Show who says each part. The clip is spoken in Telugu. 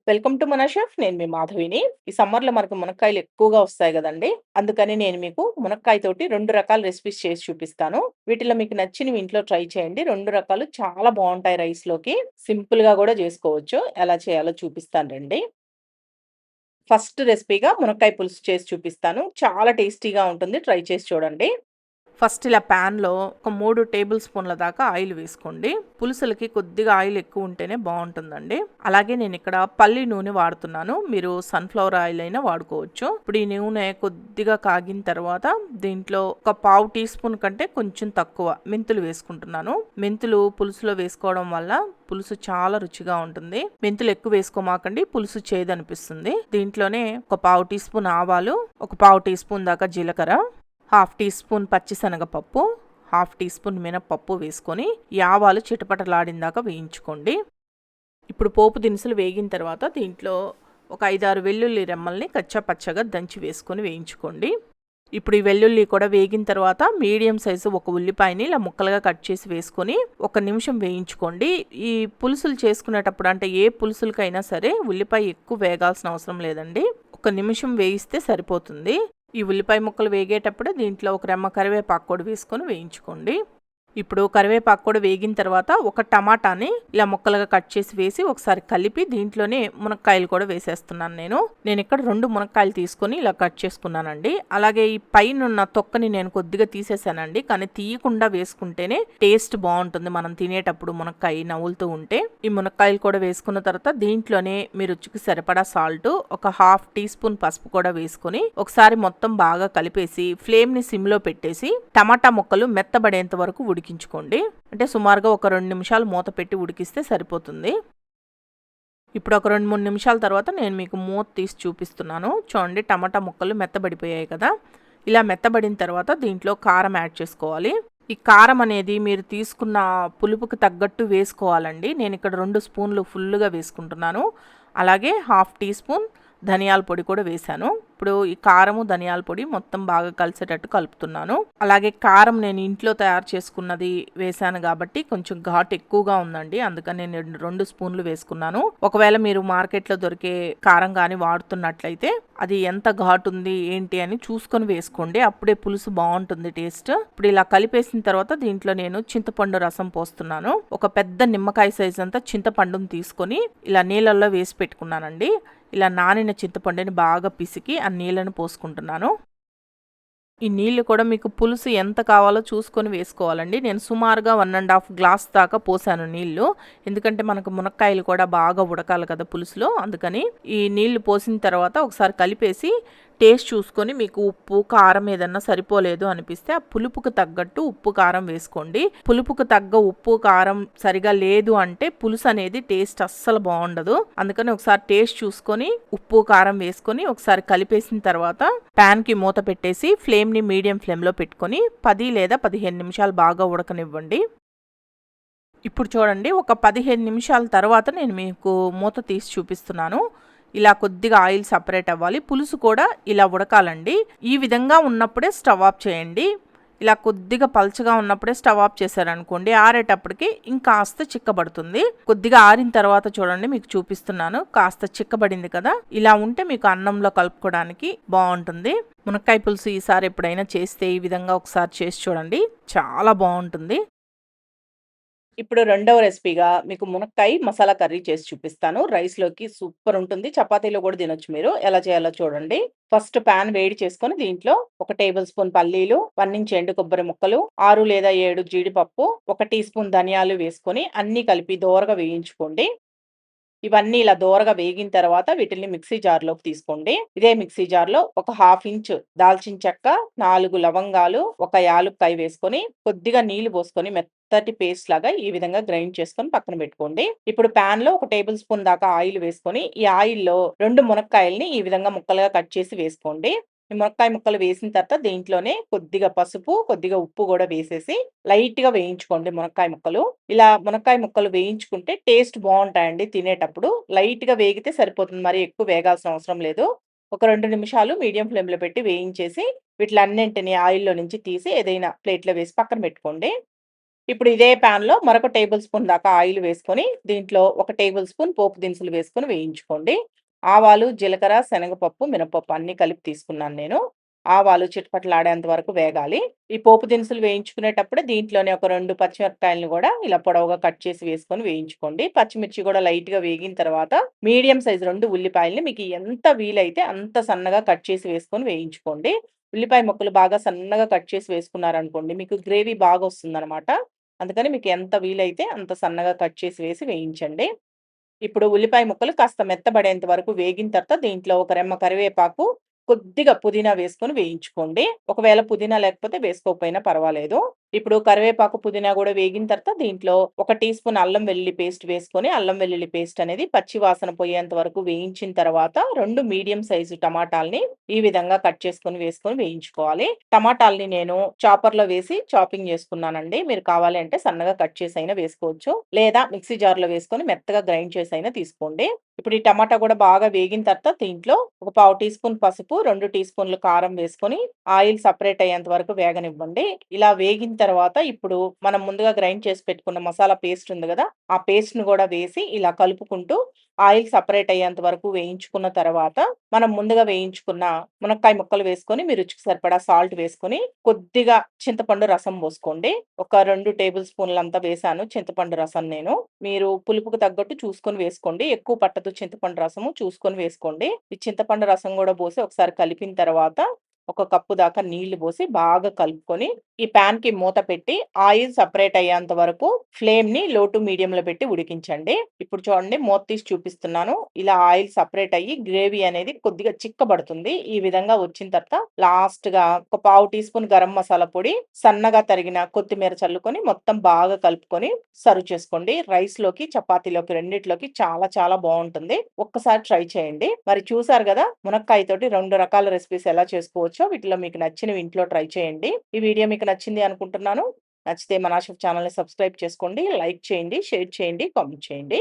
Speaker 1: వెల్కమ్ టు మన షెఫ్. నేను మీ మాధవిని. ఈ సమ్మర్‌లో మనకు మునక్కాయలు ఎక్కువగా వస్తాయి గదండీ! అందుకని నేను మీకు మునక్కాయ తోటి 2 రకాల రెసిపీస్ చేసి చూపిస్తాను. వీటిలో మీకు నచ్చినవి ఇంట్లో ట్రై చేయండి. 2 రకాలు చాలా బావుంటాయి రైస్‌లోకి. సింపుల్‌గా గూడా జేసుకోవచ్చు. ఎలా చేయాలో చూపిస్తాను రండి. ఫస్ట్ రెసిపీగా మునక్కాయ పులుసు చేసి చూపిస్తాను. చాలా టేస్టీగా ఉంటుంది. ట్రై చేసి చూడండి. ఫస్ట్ ఇలా ప్యాన్‌లో ఒక 3 టేబుల్ స్పూన్ల దాకా ఆయిల్ వేసుకోండి. పులుసులకి కొద్దిగా ఆయిల్ ఎక్కువ ఉంటేనే బావుంటుందండి. అలాగే నేనిక్కడ పల్లి నూనె వాడుతున్నాను. మీరు సన్‌ఫ్లవర్ ఆయిల్ అయినా వాడుకోవచ్చు. ఇప్పుడు ఈ నూనె కొద్దిగా కాగిన తర్వాత దీంట్లో ఒక పావు టీ స్పూన్ కంటే కొంచెం తక్కువ మెంతులు వేసుకుంటున్నాను. మెంతులు పులుసులో వేసుకోవడం వల్ల పులుసు చాలా రుచిగా ఉంటుంది. మెంతులు ఎక్కువ వేసుకోమాకండి, పులుసు చేదనిపిస్తుంది. దీంట్లోనే ఒక పావు టీ స్పూన్ ఆవాలు, ఒక పావు టీ స్పూన్ దాకా జీలకర్ర, హాఫ్ టీ స్పూన్ పచ్చిశనగపప్పు, హాఫ్ టీ స్పూన్ మినప్పప్పు వేసుకొని ఈ ఆవాలు చిటపటలాడిందాక వేయించుకోండి. ఇప్పుడు పోపు దినుసులు వేగిన తర్వాత దీంట్లో ఒక 5-6 వెల్లుల్లి రెమ్మల్ని కచ్చా పచ్చగా దంచి వేసుకొని వేయించుకోండి. ఇప్పుడు ఈ వెల్లుల్లి కూడా వేగిన తర్వాత మీడియం సైజు ఒక ఉల్లిపాయని ఇలా ముక్కలుగా కట్ చేసి వేసుకొని 1 నిమిషం వేయించుకోండి. ఈ పులుసులు చేసుకునేటప్పుడు అంటే ఏ పులుసులకైనా సరే ఉల్లిపాయ ఎక్కువ వేగాల్సిన అవసరం లేదండి. 1 నిమిషం వేయిస్తే సరిపోతుంది. ఈ ఉల్లిపాయ ముక్కలు వేగేటప్పుడే దీంట్లో ఒక రెమ్మ కరివేపాకు కూడా వేసుకొని వేయించుకోండి. ఇప్పుడు కరివేపాకు కూడా వేగిన తర్వాత ఒక టమాటాని ఇలా ముక్కలుగా కట్ చేసి వేసి ఒకసారి కలిపి దీంట్లోనే మునక్కాయలు కూడా వేసేస్తున్నాను. నేను ఇక్కడ 2 మునక్కాయలు తీసుకొని ఇలా కట్ చేసుకున్నానండి. అలాగే ఈ పైన ఉన్న తొక్కని నేను కొద్దిగా తీసేసానండి, కానీ తీయకుండా వేసుకుంటేనే టేస్ట్ బాగుంటుంది మనం తినేటప్పుడు మునక్కాయ నవ్వులుతూ ఉంటే. ఈ మునక్కాయలు కూడా వేసుకున్న తర్వాత దీంట్లోనే మీ రుచికి సరిపడా సాల్ట్, ఒక హాఫ్ టీ స్పూన్ పసుపు కూడా వేసుకొని ఒకసారి మొత్తం బాగా కలిపేసి ఫ్లేమ్ ని సిమ్ లో పెట్టేసి టమాటా ముక్కలు మెత్తబడేంత వరకు ఉడికించుకోండి. అంటే సుమారుగా ఒక 2 నిమిషాలు మూత పెట్టి ఉడికిస్తే సరిపోతుంది. ఇప్పుడు ఒక 2-3 నిమిషాల తర్వాత నేను మీకు మూత తీసి చూపిస్తున్నాను. చూడండి, టమాటా ముక్కలు మెత్తబడిపోయాయి కదా. ఇలా మెత్తబడిన తర్వాత దీంట్లో కారం యాడ్ చేసుకోవాలి. ఈ కారం అనేది మీరు తీసుకున్న పులుపుకి తగ్గట్టు వేసుకోవాలండి. నేను ఇక్కడ 2 స్పూన్లు ఫుల్గా వేసుకుంటున్నాను. అలాగే హాఫ్ టీ స్పూన్ ధనియాల పొడి కూడా వేశాను. ఇప్పుడు ఈ కారము ధనియాల పొడి మొత్తం బాగా కలిసేటట్టు కలుపుతున్నాను. అలాగే కారం నేను ఇంట్లో తయారు చేసుకున్నది వేశాను కాబట్టి కొంచెం ఘాట్ ఎక్కువగా ఉందండి, అందుకని నేను 2 స్పూన్లు వేసుకున్నాను. ఒకవేళ మీరు మార్కెట్లో దొరికే కారం కానీ వాడుతున్నట్లయితే అది ఎంత ఘాటు ఉంది ఏంటి అని చూసుకొని వేసుకోండి, అప్పుడే పులుసు బాగుంటుంది టేస్ట్. ఇప్పుడు ఇలా కలిపేసిన తర్వాత దీంట్లో నేను చింతపండు రసం పోస్తున్నాను. ఒక పెద్ద నిమ్మకాయ సైజ్ అంతా చింతపండుని తీసుకొని ఇలా నీళ్ళల్లో వేసి పెట్టుకున్నానండి. ఇలా నానిన చింతపండుని బాగా పిసికి ఆ నీళ్ళను పోసుకుంటున్నాను. ఈ నీళ్లు కూడా మీకు పులుసు ఎంత కావాలో చూసుకొని వేసుకోవాలండి. నేను సుమారుగా 1.5 గ్లాస్ దాకా పోసాను నీళ్లు, ఎందుకంటే మనకు మునక్కాయలు కూడా బాగా ఉడకాలి కదా పులుసులో, అందుకని. ఈ నీళ్లు పోసిన తర్వాత ఒకసారి కలిపేసి టేస్ట్ చూసుకొని మీకు ఉప్పు కారం ఏదన్నా సరిపోలేదు అనిపిస్తే ఆ పులుపుకు తగ్గట్టు ఉప్పు కారం వేసుకోండి. పులుపుకు తగ్గ ఉప్పు కారం సరిగా లేదు అంటే పులుసు అనేది టేస్ట్ అస్సలు బాగుండదు. అందుకని ఒకసారి టేస్ట్ చూసుకొని ఉప్పు కారం వేసుకొని ఒకసారి కలిపేసిన తర్వాత ప్యాన్ కి మూత పెట్టేసి ఫ్లేమ్ ని మీడియం ఫ్లేమ్ లో పెట్టుకొని 10 లేదా 15 నిమిషాలు బాగా ఉడకనివ్వండి. ఇప్పుడు చూడండి, ఒక 15 నిమిషాల తర్వాత నేను మీకు మూత తీసి చూపిస్తున్నాను. ఇలా కొద్దిగా ఆయిల్ సపరేట్ అవ్వాలి, పులుసు కూడా ఇలా ఉడకాలండి. ఈ విధంగా ఉన్నప్పుడే స్టవ్ ఆఫ్ చేయండి. ఇలా కొద్దిగా పల్చగా ఉన్నప్పుడే స్టవ్ ఆఫ్ చేశారనుకోండి, ఆరేటప్పటికి ఇంకాస్త చిక్కబడుతుంది. కొద్దిగా ఆరిన తర్వాత చూడండి, మీకు చూపిస్తున్నాను, కాస్త చిక్కబడింది కదా. ఇలా ఉంటే మీకు అన్నంలో కలుపుకోవడానికి బాగుంటుంది. మునక్కాయ పులుసు ఈసారి ఎప్పుడైనా చేస్తే ఈ విధంగా ఒకసారి చేసి చూడండి, చాలా బాగుంటుంది. ఇప్పుడు రెండవ రెసిపీగా మీకు మునక్కాయ మసాలా కర్రీ చేసి చూపిస్తాను. రైస్‌లోకి సూపర్ ఉంటుంది. చపాతీలో కూడా తినొచ్చు మీరు. ఎలా చేయాలో చూడండి. ఫస్ట్ పాన్ వేడి చేసుకొని దీంట్లో ఒక టేబుల్ స్పూన్ పల్లీలు, 1 ఇంచ్ ఎండు కొబ్బరి ముక్కలు, 6 లేదా 7 జీడిపప్పు, 1 టీ స్పూన్ ధనియాలు వేసుకొని అన్నీ కలిపి దోరగా వేయించుకోండి. ఇవన్నీ ఇలా దోరగా వేగిన తర్వాత వీటిల్ని మిక్సీ జార్‌లోకి తీసుకోండి. ఇదే మిక్సీ జార్‌లో ఒక హాఫ్ ఇంచ్ దాల్చిన చెక్క, 4 లవంగాలు, ఒక యాలుక్కాయ వేసుకొని కొద్దిగా నీళ్లు పోసుకొని మెత్తటి పేస్ట్ లాగా ఈ విధంగా గ్రైండ్ చేసుకొని పక్కన పెట్టుకోండి. ఇప్పుడు పాన్‌లో ఒక టేబుల్ స్పూన్ దాకా ఆయిల్ వేసుకొని ఈ ఆయిల్‌లో 2 మునక్కాయల్ని ఈ విధంగా ముక్కలుగా కట్ చేసి వేసుకోండి. ఈ మునక్కాయ ముక్కలు వేసిన తర్వాత దీంట్లోనే కొద్దిగా పసుపు, కొద్దిగా ఉప్పు కూడా వేసేసి లైట్‌గా వేయించుకోండి మునక్కాయ ముక్కలు. ఇలా మునక్కాయ ముక్కలు వేయించుకుంటే టేస్ట్ బావుంటాయండి తినేటప్పుడు. లైట్‌గా వేగితే సరిపోతుంది, మరి ఎక్కువ వేగాల్సిన అవసరం లేదు. ఒక 2 నిమిషాలు మీడియం ఫ్లేమ్‌లో పెట్టి వేయించేసి వీటిలన్నింటిని ఆయిల్‌లో నుంచి తీసి ఏదైనా ప్లేట్‌లో వేసి పక్కన పెట్టుకోండి. ఇప్పుడు ఇదే పాన్‌లో మరొక టేబుల్ స్పూన్ దాకా ఆయిల్ వేసుకొని, దీంట్లో ఒక టేబుల్ స్పూన్ పోపు దినుసులు వేసుకొని వేయించుకోండి. ఆవాలు, జీలకర్ర, శనగపప్పు, మినపప్పు అన్నీ కలిపి తీసుకున్నాను నేను. ఆవాలు చిటపటలాడేంత వరకు వేగాలి. ఈ పోపు దినుసులు వేయించుకునేటప్పుడే దీంట్లోనే ఒక 2 పచ్చిమిరపకాయలను గూడా ఇలా పొడవుగా కట్ చేసి వేసుకొని వేయించుకోండి. పచ్చిమిర్చి గూడా లైట్‌గా వేగిన తర్వాత మీడియం సైజ్ 2 ఉల్లిపాయల్ని మీకు ఎంత వీలైతే అంత సన్నగా కట్ చేసి వేసుకొని వేయించుకోండి. ఉల్లిపాయ ముక్కలు బాగా సన్నగా కట్ చేసి వేసుకున్నారనుకోండి, మీకు గ్రేవీ బాగొస్తుందనమాట. అందుకని మీకు ఎంత వీలైతే అంత సన్నగా కట్ చేసి వేసి వేయించండి. ఇప్పుడు ఉల్లిపాయ ముక్కలు కాస్త మెత్తబడేంత వరకు వేగిన తర్వాత దీంట్లో ఒక రెమ్మ కరివేపాకు, కొద్దిగా పుదీనా వేసుకొని వేయించుకోండి. ఒకవేళ పుదీనా లేకపోతే వేసుకోకపోయినా పర్వాలేదు. ఇప్పుడు కరివేపాకు, పుదీనా గూడా వేగిన తర్వాత దీంట్లో ఒక టీ స్పూన్ అల్లం వెల్లుల్లి పేస్ట్ వేసుకొని, అల్లం వెల్లుల్లి పేస్ట్ అనేది పచ్చి వాసన పోయేంత వరకు వేయించిన తర్వాత 2 మీడియం సైజు టమాటాల్ని ఈ విధంగా కట్ చేసుకొని వేసుకొని వేయించుకోవాలి. టమాటాల్ని నేను చాపర్‌లో వేసి చాపింగ్ చేసుకున్నానండి. మీరు కావాలి అంటే సన్నగా కట్ చేసైనా వేసుకోవచ్చు. లేదా మిక్సీ జార్‌లో వేసుకొని మెత్తగా గ్రైండ్ చేసైనా తీసుకోండి. ఇప్పుడు ఈ టమాటా గూడా బాగా వేగిన తర్వాత దీంట్లో ఒక పావు టీ స్పూన్ పసుపు, 2 టీ స్పూన్లు కారం వేసుకొని ఆయిల్ సెపరేట్ అయ్యేంత వరకు వేగనివ్వండి. ఇలా వేగిన తర్వాత ఇప్పుడు మనం ముందుగా గ్రైండ్ చేసి పెట్టుకున్న మసాలా పేస్ట్ ఉంది గదా! ఆ పేస్ట్‌ని గూడా వేసి ఇలా కలుపుకుంటూ ఆయిల్ సెపరేట్ అయ్యేంత వరకు వేయించుకున్న తర్వాత, మనం ముందుగా వేయించుకున్న మునక్కాయ ముక్కలు వేసుకొని, మీ రుచికి సరిపడా సాల్ట్ వేసుకొని, కొద్దిగా చింతపండు రసం పోసుకోండి. ఒక 2 టేబుల్ స్పూన్‌లంతా వేశాను చింతపండు రసం నేను. మీరు పులుపుకు తగ్గట్టు చూసుకొని వేసుకోండి. ఎక్కువ పట్టదు చింతపండు రసము చూసుకొని వేసుకోండి. ఈ చింతపండు రసం గూడా పోసి ఒకసారి కలిపిన తర్వాత, ఒక కప్పు దాకా నీళ్లు పోసి బాగా కలుపుకొని, ఈ పాన్‌కి మూత పెట్టి ఆయిల్ సెపరేట్ అయ్యేంత వరకు ఫ్లేమ్‌ని లో టు మీడియంలో పెట్టి ఉడికించండి. ఇప్పుడు చూడండి మూత తీసి చూపిస్తున్నాను. ఇలా ఆయిల్ సెపరేట్ అయ్యి గ్రేవీ అనేది కొద్దిగా చిక్కబడుతుంది. ఈ విధంగా వచ్చిన తర్వాత లాస్ట్‌గా ఒక పావు టీ స్పూన్ గరం మసాలా పొడి, సన్నగా తరిగిన కొత్తిమీర చల్లుకొని మొత్తం బాగా కలుపుకొని సర్వ్ చేసుకోండి. రైస్‌లోకి, చపాతీలోకి రెండిట్లోకి చాలా చాలా బావుంటుంది. ఒక్కసారి ట్రై చేయండి. మరి చూసారు గదా! మునక్కాయతోటి 2 రకాల రెసిపీస్ ఎలా చేసుకోవచ్చో వీటిలో మీకు నచ్చినవి ఇంట్లో ట్రై చేయండి. ఈ వీడియో మీకు నచ్చింది అనుకుంటున్నాను. నచ్చితే మన ఆషఫ్ ఛానెల్‌ని సబ్స్క్రైబ్ చేసుకోండి. లైక్ చేయండి, షేర్ చేయండి, కామెంట్ చేయండి.